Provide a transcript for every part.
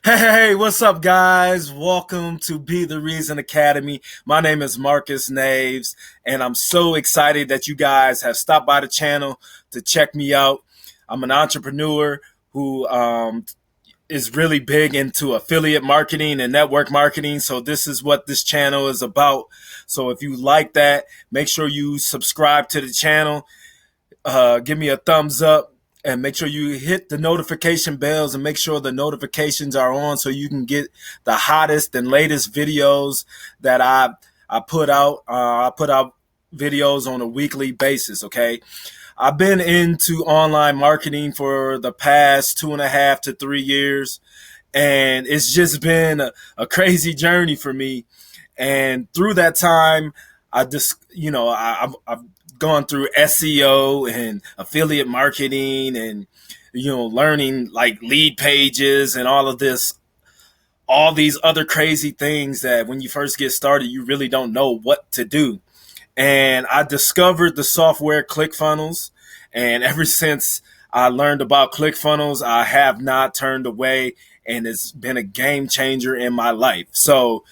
Hey, what's up, guys? Welcome to Be the Reason Academy. My name is Markus Naves, and I'm so excited that you guys have stopped by the channel to check me out. I'm an entrepreneur who is really big into affiliate marketing and network marketing. So this is what this channel is about. So if you like that, make sure you subscribe to the channel, give me a thumbs up, and make sure you hit the notification bells and make sure the notifications are on so you can get the hottest and latest videos that I put out. I put out videos on a weekly basis. Okay, I've been into online marketing for the past 2.5 to 3 years, and it's just been a crazy journey for me. And through that time, I just, I've gone through SEO and affiliate marketing and, learning like lead pages and all these other crazy things that when you first get started, you really don't know what to do. And I discovered the software ClickFunnels. And ever since I learned about ClickFunnels, I have not turned away, and it's been a game changer in my life. So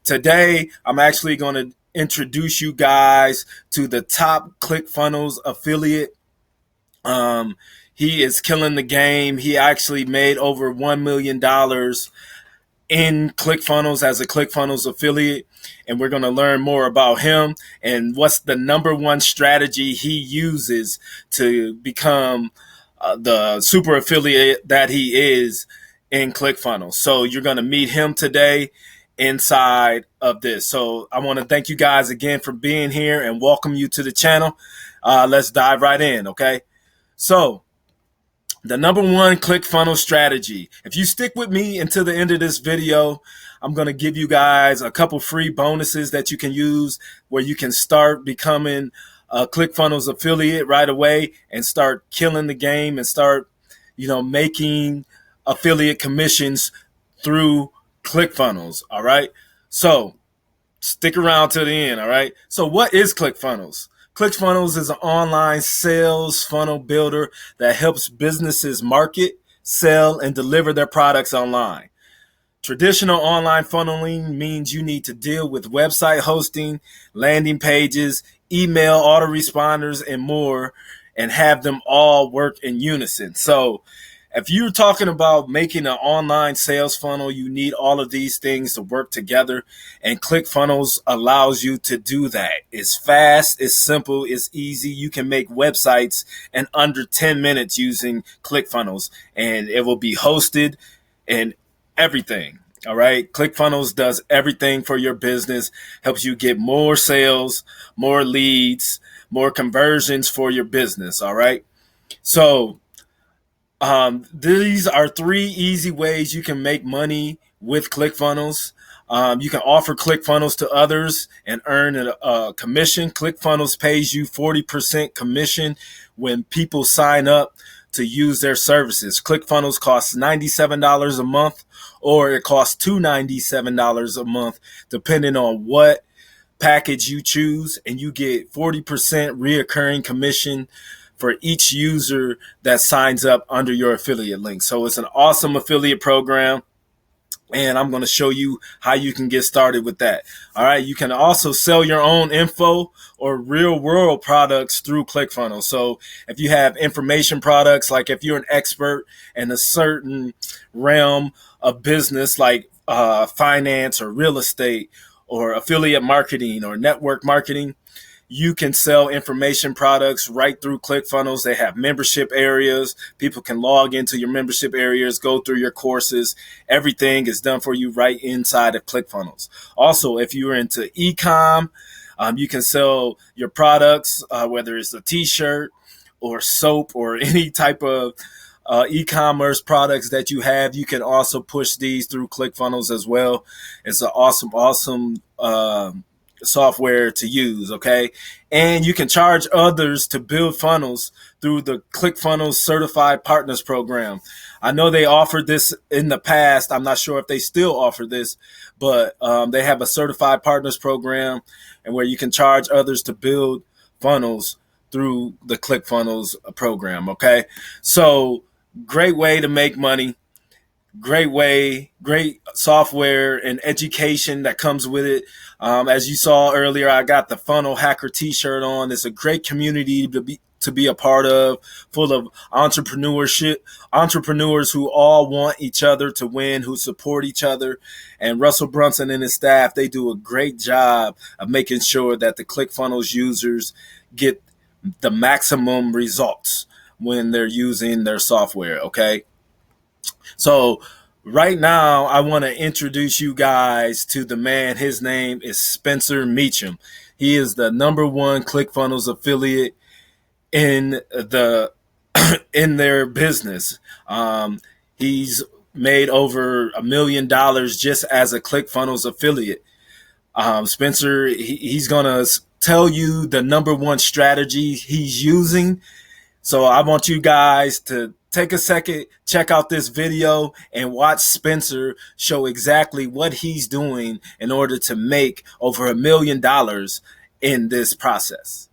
today, I'm actually going to introduce you guys to the top ClickFunnels affiliate. He is killing the game. He actually made over $1 million in ClickFunnels as a ClickFunnels affiliate. And we're going to learn more about him and what's the number one strategy he uses to become the super affiliate that he is in ClickFunnels. So you're going to meet him today inside of this. So I want to thank you guys again for being here and welcome you to the channel. Let's dive right in, okay? So the number one ClickFunnels strategy. If you stick with me until the end of this video, I'm going to give you guys a couple free bonuses that you can use where you can start becoming a ClickFunnels affiliate right away and start killing the game and start, making affiliate commissions through ClickFunnels. All right. So stick around till the end. All right. So what is ClickFunnels? ClickFunnels is an online sales funnel builder that helps businesses market, sell, and deliver their products online. Traditional online funneling means you need to deal with website hosting, landing pages, email autoresponders, and more, and have them all work in unison. So if you're talking about making an online sales funnel, you need all of these things to work together, and ClickFunnels allows you to do that. It's fast, it's simple, it's easy. You can make websites in under 10 minutes using ClickFunnels, and it will be hosted and everything. All right. ClickFunnels does everything for your business, helps you get more sales, more leads, more conversions for your business. All right. So these are three easy ways you can make money with ClickFunnels. You can offer ClickFunnels to others and earn a commission. ClickFunnels pays you 40% commission when people sign up to use their services. ClickFunnels costs $97 a month, or it costs $297 a month, depending on what package you choose, and you get 40% reoccurring commission for each user that signs up under your affiliate link. So it's an awesome affiliate program, and I'm going to show you how you can get started with that. All right. You can also sell your own info or real world products through ClickFunnels. So if you have information products, like if you're an expert in a certain realm of business, like finance or real estate or affiliate marketing or network marketing, you can sell information products right through ClickFunnels. They have membership areas. People can log into your membership areas, go through your courses. Everything is done for you right inside of ClickFunnels. Also, if you're into e-com, you can sell your products, whether it's a t-shirt or soap or any type of e-commerce products that you have. You can also push these through ClickFunnels as well. It's an awesome software to use, okay? And you can charge others to build funnels through the ClickFunnels Certified Partners Program. I know they offered this in the past. I'm not sure if they still offer this, but they have a Certified Partners Program, and where you can charge others to build funnels through the ClickFunnels program, okay? So great way to make money. Great way, great software and education that comes with it. As you saw earlier, I got the Funnel Hacker T-shirt on. It's a great community to be a part of, full of entrepreneurs who all want each other to win, who support each other. And Russell Brunson and his staff, they do a great job of making sure that the ClickFunnels users get the maximum results when they're using their software. Okay. So right now, I want to introduce you guys to the man. His name is Spencer Mecham. He is the number one ClickFunnels affiliate in in their business. He's made over $1 million just as a ClickFunnels affiliate. Spencer, he's gonna tell you the number one strategy he's using. So I want you guys to take a second, check out this video, and watch Spencer show exactly what he's doing in order to make over $1 million in this process.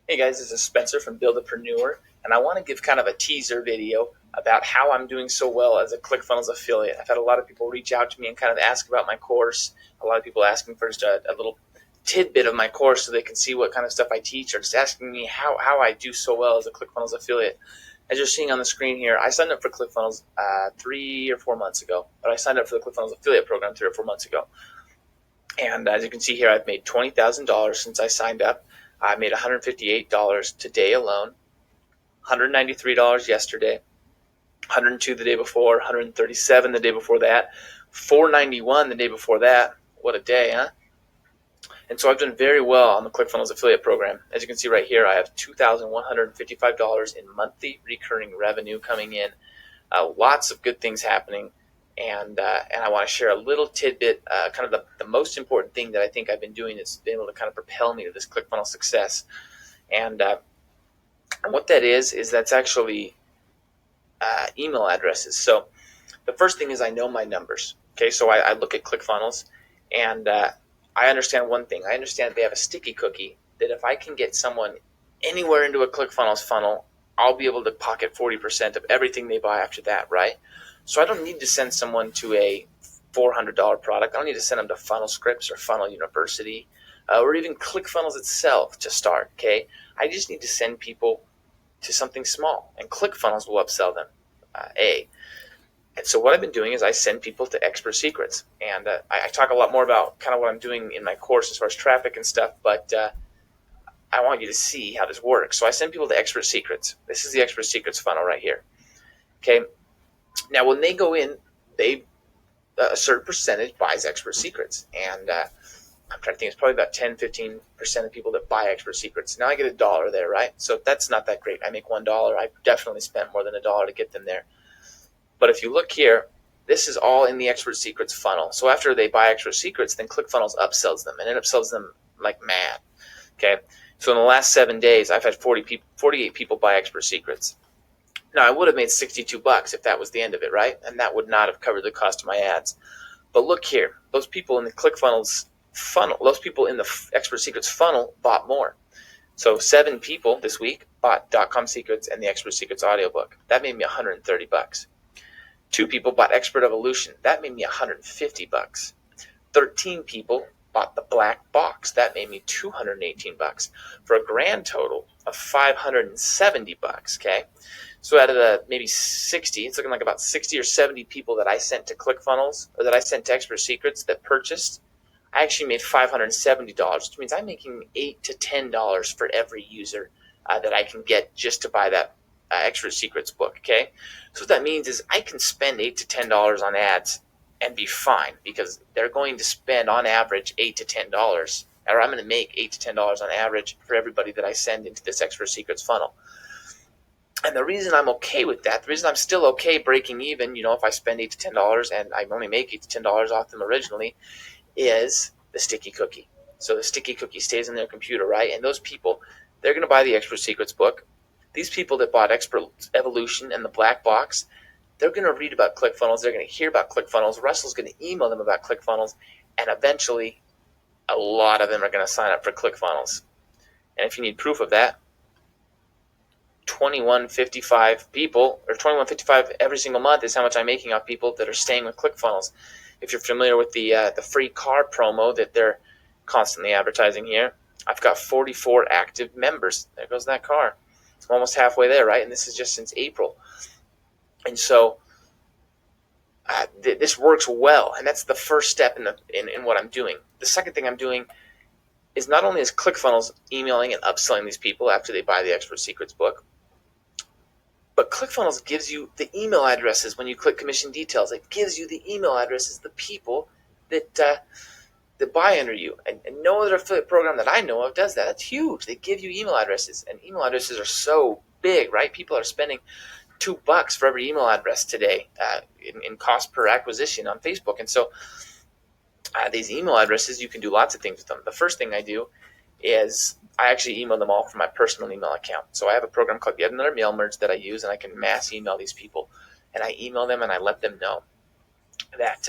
Hey guys, this is Spencer from Buildapreneur, and I want to give kind of a teaser video about how I'm doing so well as a ClickFunnels affiliate. I've had a lot of people reach out to me and kind of ask about my course. A lot of people asking for just a little tidbit of my course so they can see what kind of stuff I teach, or just asking me how I do so well as a ClickFunnels affiliate. As you're seeing on the screen here, I signed up for ClickFunnels 3 or 4 months ago, but I signed up for the ClickFunnels affiliate program 3 or 4 months ago. And as you can see here, I've made $20,000 since I signed up. I made $158 today alone, $193 yesterday, $102 the day before, $137 the day before that, $491 the day before that. What a day, huh? And so I've done very well on the ClickFunnels affiliate program. As you can see right here, I have $2,155 in monthly recurring revenue coming in. Lots of good things happening. And I want to share a little tidbit, kind of the most important thing that I think I've been doing that's been able to kind of propel me to this ClickFunnels success. And what that is that's actually email addresses. So the first thing is I know my numbers. Okay, so I look at ClickFunnels, and I understand one thing. I understand they have a sticky cookie that if I can get someone anywhere into a ClickFunnels funnel, I'll be able to pocket 40% of everything they buy after that, right? So I don't need to send someone to a $400 product. I don't need to send them to Funnel Scripts or Funnel University or even ClickFunnels itself to start, okay? I just need to send people to something small, and ClickFunnels will upsell them, And so what I've been doing is I send people to Expert Secrets, and I talk a lot more about kind of what I'm doing in my course as far as traffic and stuff, but I want you to see how this works. So I send people to Expert Secrets. This is the Expert Secrets funnel right here, okay? Now, when they go in, a certain percentage buys Expert Secrets, and I'm trying to think, it's probably about 10-15% of people that buy Expert Secrets. Now I get $1 there, right? So that's not that great. I make $1. I definitely spent more than $1 to get them there. But if you look here, this is all in the Expert Secrets funnel. So after they buy Expert Secrets, then ClickFunnels upsells them, and it upsells them like mad. Okay. So in the last 7 days, I've had 48 people buy Expert Secrets. Now, I would have made $62 if that was the end of it, right? And that would not have covered the cost of my ads. But look here, those people in the ClickFunnels funnel, those people in the Expert Secrets funnel bought more. So 7 people this week bought .com Secrets and the Expert Secrets audiobook. That made me $130. 2 people bought Expert Evolution. That made me $150. 13 people bought the black box. That made me $218 for a grand total of $570. Okay. So out of the maybe 60, it's looking like about 60 or 70 people that I sent to ClickFunnels, or that I sent to Expert Secrets that purchased, I actually made $570, which means I'm making $8 to $10 for every user that I can get just to buy that Expert Secrets book, okay? So what that means is I can spend $8 to $10 on ads and be fine, because they're going to spend on average $8 to $10, or I'm going to make $8 to $10 on average for everybody that I send into this Expert Secrets funnel. And the reason I'm okay with that, the reason I'm still okay breaking even, if I spend $8 to $10 and I only make $8 to $10 off them originally, is the sticky cookie. So the sticky cookie stays in their computer, right? And those people, they're going to buy the Expert Secrets book. These people that bought Expert Evolution and the black box, they're going to read about ClickFunnels. They're going to hear about ClickFunnels. Russell's going to email them about ClickFunnels. And eventually, a lot of them are going to sign up for ClickFunnels. And if you need proof of that, 2155 people, or 2155 every single month, is how much I'm making off people that are staying with ClickFunnels. If you're familiar with the free car promo that they're constantly advertising here, I've got 44 active members. There goes that car. I'm almost halfway there, right? And this is just since April. And so this works well, and that's the first step in what I'm doing. The second thing I'm doing is not only is ClickFunnels emailing and upselling these people after they buy the Expert Secrets book, but ClickFunnels gives you the email addresses when you click commission details. It gives you the email addresses, the people that buy under you. And no other affiliate program that I know of does that. That's huge. They give you email addresses, and email addresses are so big, right? People are spending $2 for every email address today in cost per acquisition on Facebook. And so these email addresses, you can do lots of things with them. The first thing I do is I actually email them all from my personal email account. So I have a program called Yet Another Mail Merge that I use, and I can mass email these people. And I email them and I let them know that,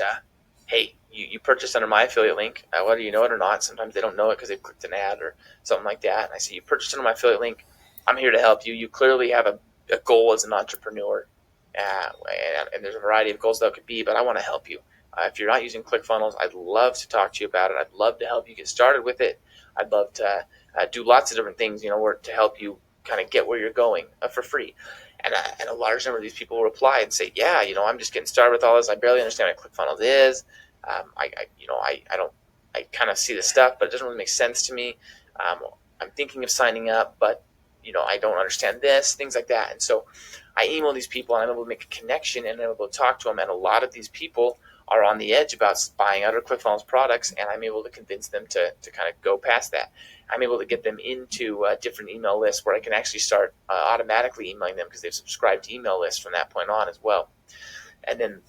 hey, you purchased under my affiliate link, whether you know it or not. Sometimes they don't know it because they've clicked an ad or something like that. And I say, you purchased under my affiliate link. I'm here to help you. You clearly have a goal as an entrepreneur. And there's a variety of goals that could be, but I want to help you. If you're not using ClickFunnels, I'd love to talk to you about it. I'd love to help you get started with it. I'd love to do lots of different things, to help you kind of get where you're going for free. And a large number of these people will reply and say, yeah, I'm just getting started with all this. I barely understand what ClickFunnels is. I kind of see the stuff, but it doesn't really make sense to me. I'm thinking of signing up, but I don't understand this, things like that. And so I email these people, and I'm able to make a connection, and I'm able to talk to them. And a lot of these people are on the edge about buying other ClickFunnels products, and I'm able to convince them to kind of go past that. I'm able to get them into different email lists where I can actually start automatically emailing them because they've subscribed to email lists from that point on as well. And then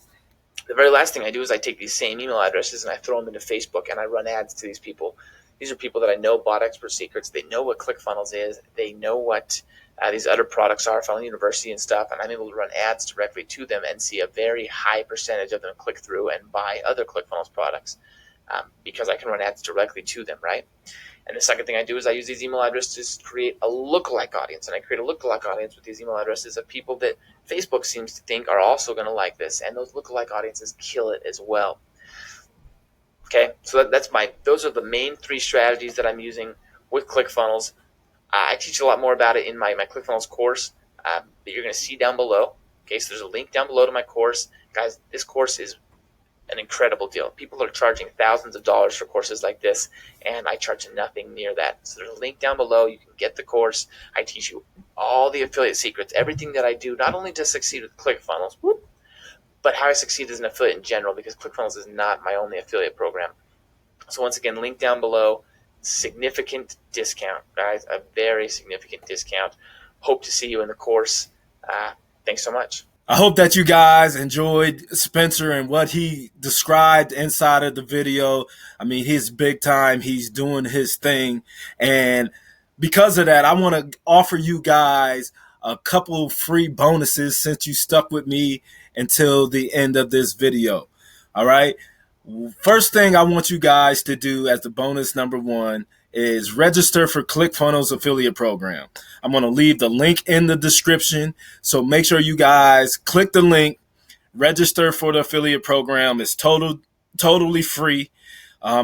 the very last thing I do is I take these same email addresses and I throw them into Facebook, and I run ads to these people. These are people that I know bought Expert Secrets. They know what ClickFunnels is. They know what these other products are, Funnel University and stuff, and I'm able to run ads directly to them and see a very high percentage of them click through and buy other ClickFunnels products because I can run ads directly to them, right? And the second thing I do is I use these email addresses to create a lookalike audience, and I create a lookalike audience with these email addresses of people that Facebook seems to think are also going to like this, and those lookalike audiences kill it as well. Okay, so those are the main three strategies that I'm using with ClickFunnels. I teach a lot more about it in my ClickFunnels course that you're going to see down below. Okay, so there's a link down below to my course. Guys, this course is an incredible deal. People are charging thousands of dollars for courses like this, and I charge nothing near that. So there's a link down below. You can get the course. I teach you all the affiliate secrets, everything that I do, not only to succeed with ClickFunnels, but how I succeed as an affiliate in general, because ClickFunnels is not my only affiliate program. So once again, link down below. Significant discount, guys, a very significant discount. Hope to see you in the course. Thanks so much. I hope that you guys enjoyed Spencer and what he described inside of the video. I mean, he's big time. He's doing his thing. And because of that, I want to offer you guys a couple free bonuses since you stuck with me until the end of this video. All right. First thing I want you guys to do as the bonus number one is register for ClickFunnels affiliate program. I'm going to leave the link in the description. So make sure you guys click the link, register for the affiliate program. It's totally free.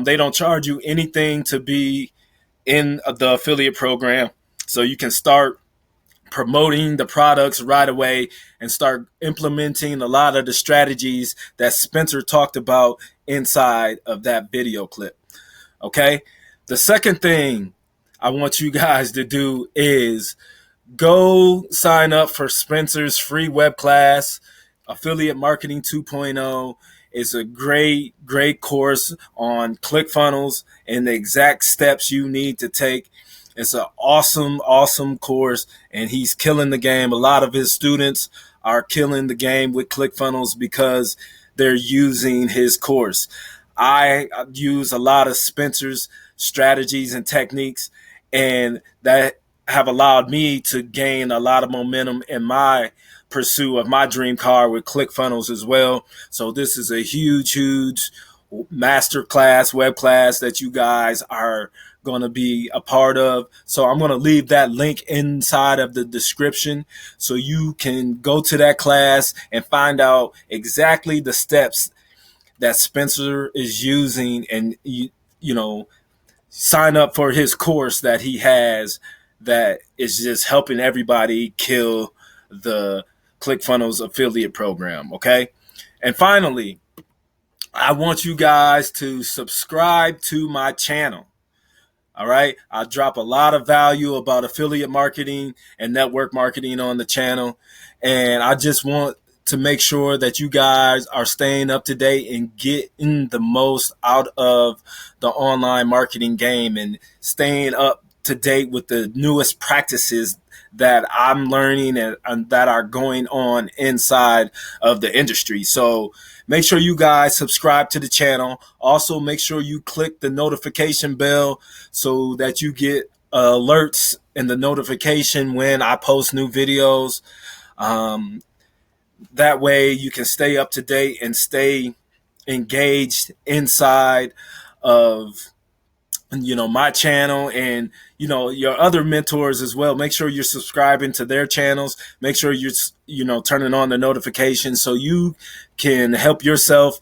They don't charge you anything to be in the affiliate program. So you can start promoting the products right away and start implementing a lot of the strategies that Spencer talked about inside of that video clip. Okay. The second thing I want you guys to do is go sign up for Spencer's free web class, Affiliate Marketing 2.0. It's a great course on ClickFunnels and the exact steps you need to take. It's an awesome course, and he's killing the game. A lot of his students are killing the game with ClickFunnels because they're using his course. I use a lot of Spencer's strategies and techniques, and that have allowed me to gain a lot of momentum in my pursuit of my dream car with ClickFunnels as well. So this is a huge master class, web class that you guys are going to be a part of. So I'm going to leave that link inside of the description so you can go to that class and find out exactly the steps that Spencer is using, and you know, sign up for his course that he has that is just helping everybody kill the ClickFunnels affiliate program. Okay. And finally, I want you guys to subscribe to my channel. All right. I drop a lot of value about affiliate marketing and network marketing on the channel. And I just want to make sure that you guys are staying up to date and getting the most out of the online marketing game and staying up to date with the newest practices that I'm learning and that are going on inside of the industry. So make sure you guys subscribe to the channel. Also, make sure you click the notification bell so that you get alerts and the notification when I post new videos. Um, that way you can stay up to date and stay engaged inside of my channel and your other mentors as well. Make sure you're subscribing to their channels. Make sure you're turning on the notifications so you can help yourself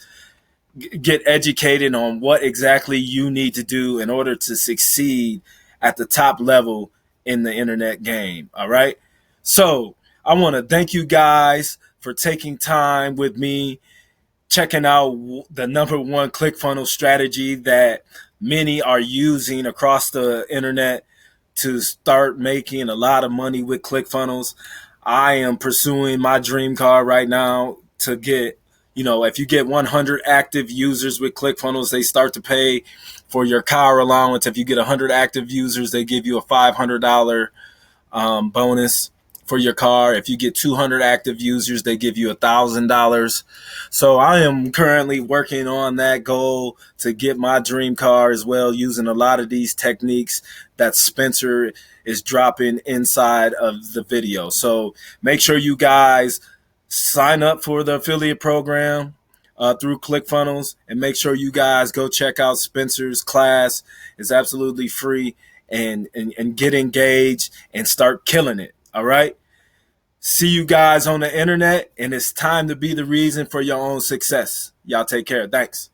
get educated on what exactly you need to do in order to succeed at the top level in the internet game. All right. So I want to thank you guys for taking time with me, checking out the number one ClickFunnels strategy that many are using across the internet to start making a lot of money with ClickFunnels. I am pursuing my dream car right now to get, if you get 100 active users with ClickFunnels, they start to pay for your car allowance. If you get 100 active users, they give you a $500 bonus for your car. If you get 200 active users, they give you $1,000. So I am currently working on that goal to get my dream car as well, using a lot of these techniques that Spencer is dropping inside of the video. So make sure you guys sign up for the affiliate program through ClickFunnels, and make sure you guys go check out Spencer's class. It's absolutely free, and get engaged and start killing it. All right. See you guys on the internet, and it's time to be the reason for your own success. Y'all take care. Thanks.